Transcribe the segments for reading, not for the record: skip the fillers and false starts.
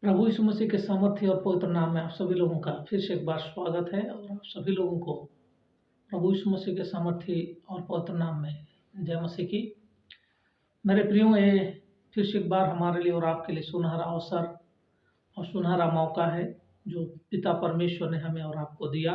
प्रभु यीशु मसीह के सामर्थ्य और पवित्र नाम में आप सभी लोगों का फिर से एक बार स्वागत है और आप सभी लोगों को प्रभु यीशु मसीह के सामर्थ्य और पवित्र नाम में जय मसीह की। मेरे प्रियो, ये फिर से एक बार हमारे लिए और आपके लिए सुनहरा अवसर और सुनहरा मौका है जो पिता परमेश्वर ने हमें और आपको दिया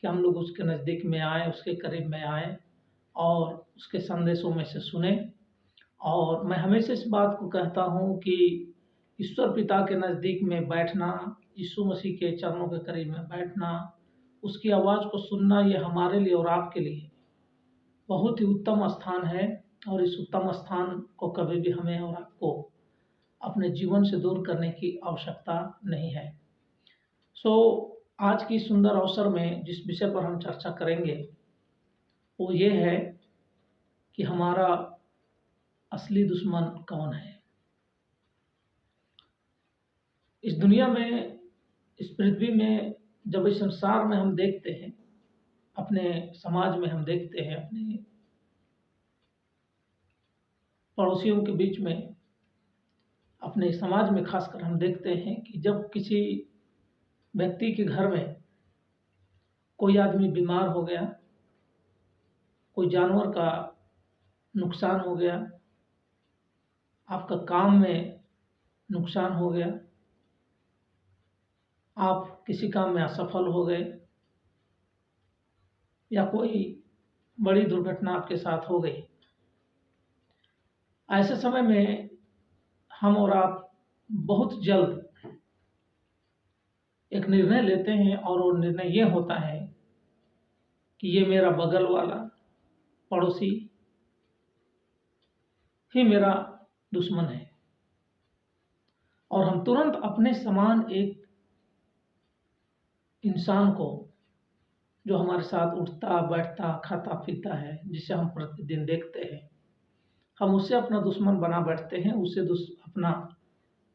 कि हम लोग उसके नज़दीक में आए, उसके करीब में आए और उसके संदेशों में से सुने। और मैं हमेशा इस बात को कहता हूँ कि ईश्वर पिता के नज़दीक में बैठना, यीशु मसीह के चरणों के करीब में बैठना, उसकी आवाज़ को सुनना, ये हमारे लिए और आपके लिए बहुत ही उत्तम स्थान है। और इस उत्तम स्थान को कभी भी हमें और आपको अपने जीवन से दूर करने की आवश्यकता नहीं है। आज की सुंदर अवसर में जिस विषय पर हम चर्चा करेंगे वो ये है कि हमारा असली दुश्मन कौन है। इस दुनिया में, इस पृथ्वी में, जब इस संसार में हम देखते हैं, अपने समाज में हम देखते हैं, अपने पड़ोसियों के बीच में, अपने समाज में खासकर हम देखते हैं कि जब किसी व्यक्ति के घर में कोई आदमी बीमार हो गया, कोई जानवर का नुकसान हो गया, आपका काम में नुकसान हो गया, आप किसी काम में असफल हो गए या कोई बड़ी दुर्घटना आपके साथ हो गई, ऐसे समय में हम और आप बहुत जल्द एक निर्णय लेते हैं और वो निर्णय ये होता है कि ये मेरा बगल वाला पड़ोसी ही मेरा दुश्मन है। और हम तुरंत अपने समान एक इंसान को, जो हमारे साथ उठता बैठता खाता पीता है, जिसे हम प्रतिदिन देखते हैं, हम उसे अपना दुश्मन बना बैठते हैं, उसे अपना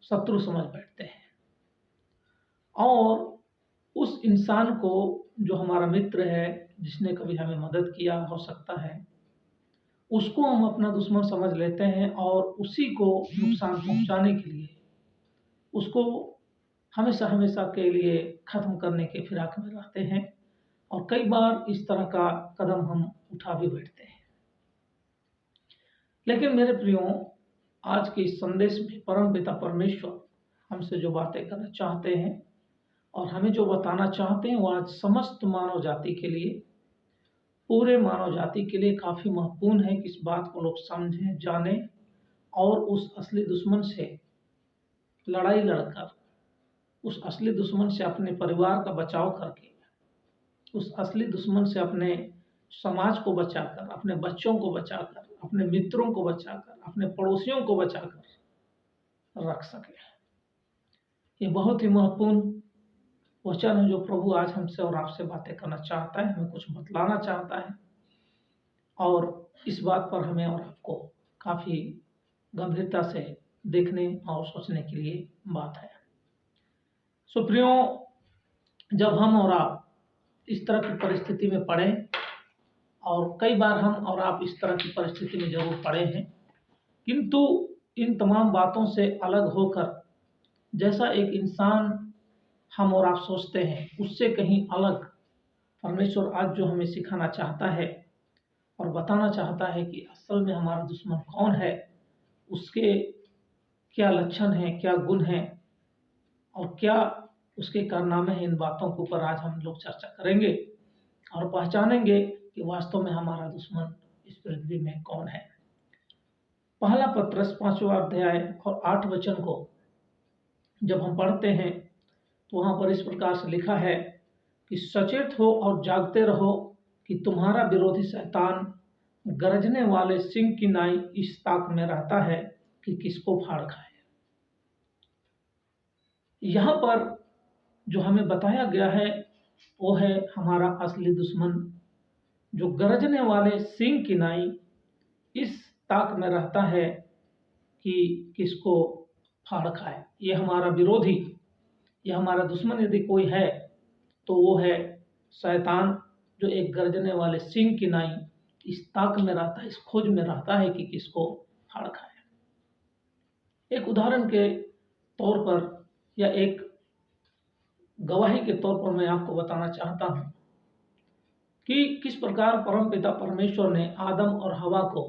शत्रु समझ बैठते हैं। और उस इंसान को, जो हमारा मित्र है, जिसने कभी हमें मदद किया हो सकता है, उसको हम अपना दुश्मन समझ लेते हैं और उसी को नुकसान पहुंचाने के लिए, उसको हमेशा हमेशा के लिए खत्म करने के फिराक में रहते हैं। और कई बार इस तरह का कदम हम उठा भी बैठते हैं। लेकिन मेरे प्रियो, आज के इस संदेश में परम पिता परमेश्वर हमसे जो बातें करना चाहते हैं और हमें जो बताना चाहते हैं, वो आज समस्त मानव जाति के लिए, पूरे मानव जाति के लिए काफ़ी महत्वपूर्ण है कि इस बात को लोग समझें, जानें और उस असली दुश्मन से लड़ाई लड़कर, उस असली दुश्मन से अपने परिवार का बचाव करके, उस असली दुश्मन से अपने समाज को बचाकर, अपने बच्चों को बचाकर, अपने मित्रों को बचाकर, अपने पड़ोसियों को बचाकर रख सके। ये बहुत ही महत्वपूर्ण वचन है जो प्रभु आज हमसे और आपसे बातें करना चाहता है, हमें कुछ बतलाना चाहता है। और इस बात पर हमें और आपको काफ़ी गंभीरता से देखने और सोचने के लिए बात है। प्रियो, जब हम और आप इस तरह की परिस्थिति में पड़े, और कई बार हम और आप इस तरह की परिस्थिति में जरूर पड़े हैं, किंतु इन तमाम बातों से अलग होकर, जैसा एक इंसान हम और आप सोचते हैं, उससे कहीं अलग परमेश्वर आज जो हमें सिखाना चाहता है और बताना चाहता है कि असल में हमारा दुश्मन कौन है, उसके क्या लक्षण हैं, क्या गुण हैं और क्या उसके कारनामे हैं। इन बातों के ऊपर आज हम लोग चर्चा करेंगे और पहचानेंगे कि वास्तव में हमारा दुश्मन इस पृथ्वी में कौन है। पहला पत्रस 5वां अध्याय और 8 वचन को जब हम पढ़ते हैं तो वहाँ पर इस प्रकार से लिखा है कि सचेत हो और जागते रहो कि तुम्हारा विरोधी शैतान गरजने वाले सिंह की नाई इस ताक में रहता है कि किसको फाड़ खाए। यहाँ पर जो हमें बताया गया है वो है हमारा असली दुश्मन, जो गरजने वाले सिंह की नाई इस ताक में रहता है कि किसको फाड़ खाए। ये हमारा विरोधी, ये हमारा दुश्मन यदि कोई है तो वो है शैतान, जो एक गरजने वाले सिंह की नाई इस ताक में रहता है, इस खोज में रहता है कि किसको फाड़ खाए। एक उदाहरण के तौर पर या एक गवाही के तौर पर मैं आपको बताना चाहता हूँ कि किस प्रकार परमपिता परमेश्वर ने आदम और हवा को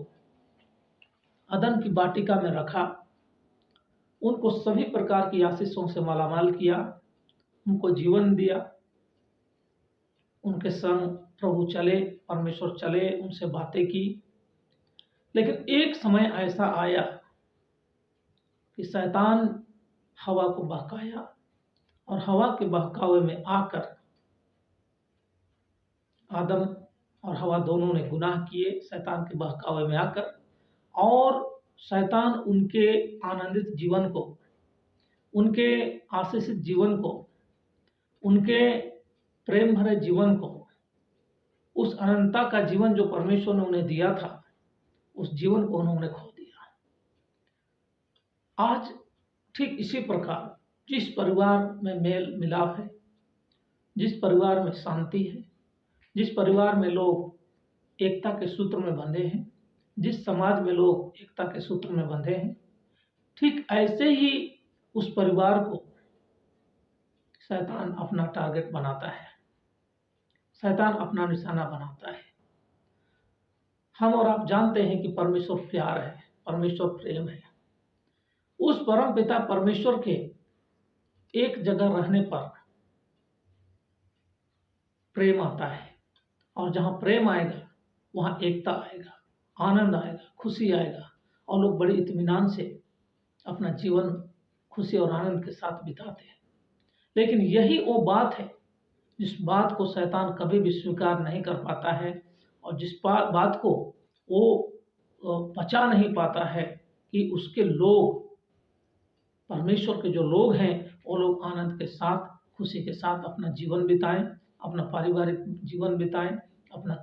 अदन की वाटिका में रखा, उनको सभी प्रकार की आशीषों से मालामाल किया, उनको जीवन दिया, उनके संग प्रभु चले, परमेश्वर चले, उनसे बातें की। लेकिन एक समय ऐसा आया कि शैतान हवा को बहकाया और हवा के बहकावे में आकर आदम और हवा दोनों ने गुनाह किए शैतान के बहकावे में आकर, और शैतान उनके आनंदित जीवन को, उनके आशीषित जीवन को, उनके प्रेम भरे जीवन को, उस अनंतता का जीवन जो परमेश्वर ने उन्हें दिया था, उस जीवन को उन्होंने खो दिया। आज ठीक इसी प्रकार जिस परिवार में मेल मिलाप है, जिस परिवार में शांति है, जिस परिवार में लोग एकता के सूत्र में बंधे हैं, जिस समाज में लोग एकता के सूत्र में बंधे हैं, ठीक ऐसे ही उस परिवार को शैतान अपना टारगेट बनाता है, शैतान अपना निशाना बनाता है। हम और आप जानते हैं कि परमेश्वर प्यार है, परमेश्वर प्रेम है। उस परम पिता परमेश्वर के एक जगह रहने पर प्रेम आता है, और जहाँ प्रेम आएगा वहाँ एकता आएगा, आनंद आएगा, खुशी आएगा, और लोग बड़े इत्मीनान से अपना जीवन खुशी और आनंद के साथ बिताते हैं। लेकिन यही वो बात है जिस बात को शैतान कभी भी स्वीकार नहीं कर पाता है, और जिस बात को वो पचा नहीं पाता है कि उसके लोग, परमेश्वर के जो लोग हैं, वो लोग आनंद के साथ, खुशी के साथ अपना जीवन बिताएं, अपना पारिवारिक जीवन बिताएं, अपना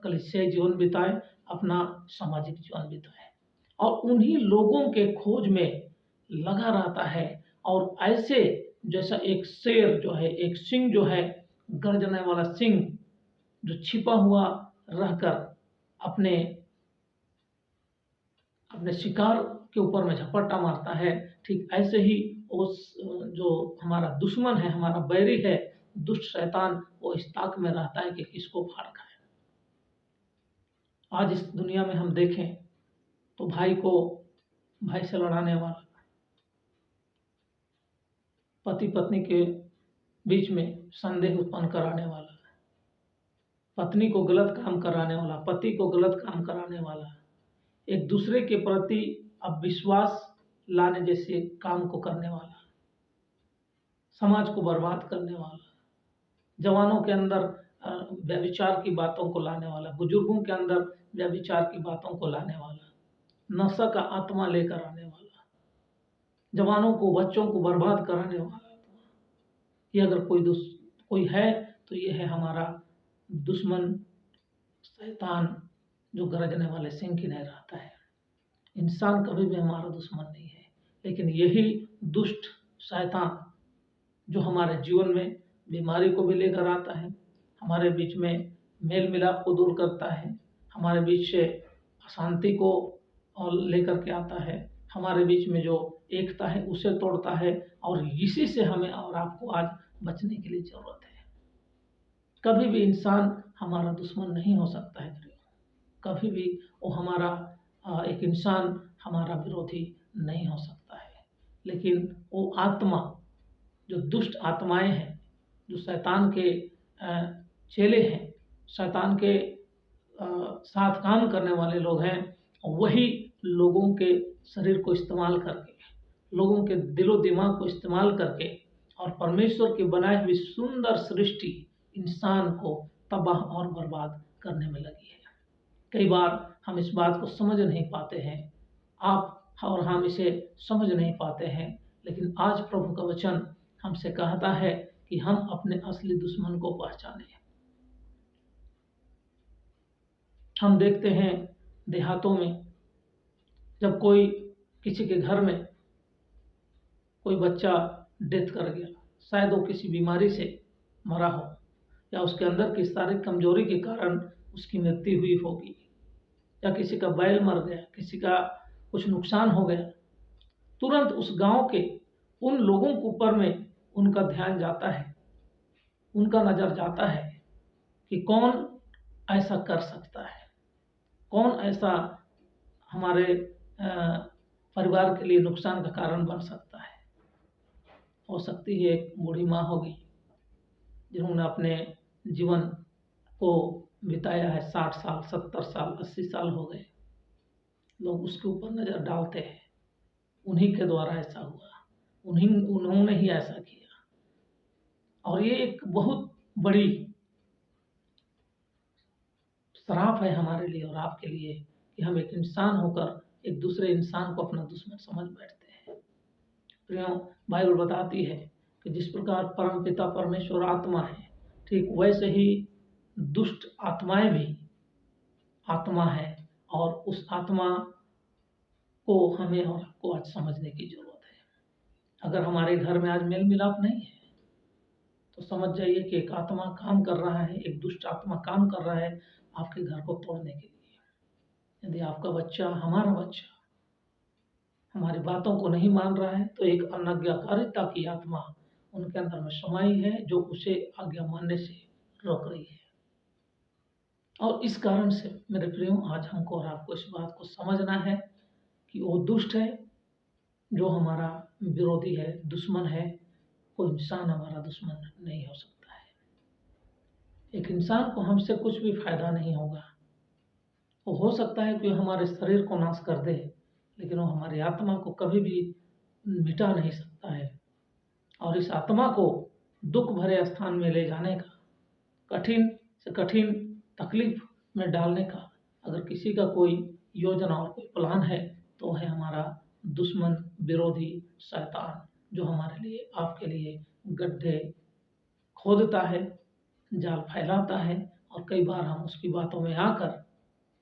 कलीसियाई जीवन बिताएं, अपना सामाजिक जीवन बिताएं, और उन्हीं लोगों के खोज में लगा रहता है। और ऐसे जैसा एक शेर जो है, एक सिंह जो है, गर्जने वाला सिंह जो छिपा हुआ रहकर अपने शिकार के ऊपर में झपट्टा मारता है, ठीक ऐसे ही उस जो हमारा दुश्मन है, हमारा बैरी है, दुष्ट शैतान, वो इस ताक में रहता है कि किसको फाड़ खाए। आज इस दुनिया में हम देखें तो भाई को भाई से लड़ाने वाला, पति पत्नी के बीच में संदेह उत्पन्न कराने वाला, पत्नी को गलत काम कराने वाला, पति को गलत काम कराने वाला, एक दूसरे के प्रति अविश्वास लाने जैसे काम को करने वाला, समाज को बर्बाद करने वाला, जवानों के अंदर व्यभिचार की बातों को लाने वाला, बुजुर्गों के अंदर व्यभिचार की बातों को लाने वाला, नशा का आत्मा लेकर आने वाला, जवानों को, बच्चों को बर्बाद कराने वाला। ये अगर कोई है तो ये है हमारा दुश्मन शैतान, जो गरजने वाले सिंह की तरह रहता है। इंसान कभी भी हमारा दुश्मन नहीं है, लेकिन यही दुष्ट शैतान जो हमारे जीवन में बीमारी को भी लेकर आता है, हमारे बीच में मेल मिलाप को दूर करता है, हमारे बीच से अशांति को लेकर के आता है, हमारे बीच में जो एकता है उसे तोड़ता है। और इसी से हमें और आपको आज बचने के लिए जरूरत है। कभी भी इंसान हमारा दुश्मन नहीं हो सकता है, कभी भी वो हमारा एक इंसान हमारा विरोधी नहीं हो सकता है। लेकिन वो आत्मा, जो दुष्ट आत्माएं हैं, जो शैतान के चेले हैं, शैतान के साथ काम करने वाले लोग हैं, वही लोगों के शरीर को इस्तेमाल करके, लोगों के दिलो दिमाग को इस्तेमाल करके, और परमेश्वर की बनाई हुई सुंदर सृष्टि इंसान को तबाह और बर्बाद करने में लगी है। कई बार हम इस बात को समझ नहीं पाते हैं, आप और हम इसे समझ नहीं पाते हैं, लेकिन आज प्रभु का वचन हमसे कहता है कि हम अपने असली दुश्मन को पहचानें। हम देखते हैं देहातों में जब कोई किसी के घर में कोई बच्चा डेथ कर गया, शायद वो किसी बीमारी से मरा हो, या उसके अंदर की शारीरिक कमजोरी के कारण उसकी मृत्यु हुई होगी, या किसी का बैल मर गया, किसी का कुछ नुकसान हो गया, तुरंत उस गांव के उन लोगों के ऊपर में उनका ध्यान जाता है, उनका नज़र जाता है कि कौन ऐसा कर सकता है, कौन ऐसा हमारे परिवार के लिए नुकसान का कारण बन सकता है। हो सकती है एक बूढ़ी माँ होगी जिन्होंने अपने जीवन को बिताया है, 60 साल, 70 साल, 80 साल हो गए, लोग उसके ऊपर नज़र डालते हैं, उन्हीं के द्वारा ऐसा हुआ, उन्होंने ही ऐसा किया। और ये एक बहुत बड़ी श्राप है हमारे लिए और आपके लिए कि हम एक इंसान होकर एक दूसरे इंसान को अपना दुश्मन समझ बैठते हैं। प्रियो, बाइबल बताती है कि जिस प्रकार परम पिता परमेश्वर आत्मा है, ठीक वैसे ही दुष्ट आत्माएं भी आत्मा है, और उस आत्मा को हमें और आपको आज समझने की जरूरत है। अगर हमारे घर में आज मेल मिलाप नहीं है तो समझ जाइए कि एक आत्मा काम कर रहा है, एक दुष्ट आत्मा काम कर रहा है आपके घर को तोड़ने के लिए। यदि आपका बच्चा, हमारा बच्चा हमारी बातों को नहीं मान रहा है तो एक अनाज्ञाकारिता की आत्मा उनके अंदर में समाई है जो उसे आज्ञा मानने से रोक रही है। और इस कारण से मेरे प्रियो, आज हमको और आपको इस बात को समझना है कि वो दुष्ट है जो हमारा विरोधी है, दुश्मन है। कोई इंसान हमारा दुश्मन नहीं हो सकता है। एक इंसान को हमसे कुछ भी फायदा नहीं होगा। वो हो सकता है कि हमारे शरीर को नाश कर दे, लेकिन वो हमारी आत्मा को कभी भी मिटा नहीं सकता है। और इस आत्मा को दुख भरे स्थान में ले जाने का, कठिन से कठिन तकलीफ में डालने का अगर किसी का कोई योजना और कोई प्लान है तो है हमारा दुश्मन, विरोधी शैतान, जो हमारे लिए, आपके लिए गड्ढे खोदता है, जाल फैलाता है, और कई बार हम उसकी बातों में आकर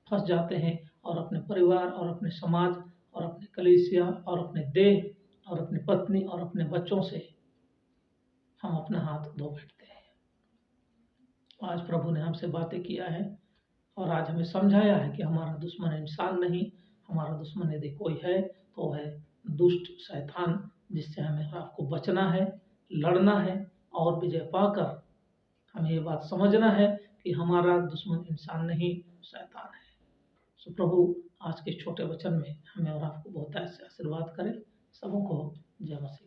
फंस जाते हैं और अपने परिवार और अपने समाज और अपने कलीसिया और अपने देह और अपनी पत्नी और अपने बच्चों से हम अपना हाथ धो बैठते हैं। आज प्रभु ने हमसे बातें किया है और आज हमें समझाया है कि हमारा दुश्मन इंसान नहीं, हमारा दुश्मन यदि कोई है तो है दुष्ट शैतान, जिससे हमें और आपको बचना है, लड़ना है और विजय पाकर हमें ये बात समझना है कि हमारा दुश्मन इंसान नहीं, शैतान है। सो प्रभु आज के छोटे वचन में हमें और आपको बहुत ऐसे आशीर्वाद करें। सबों को जय मसीह।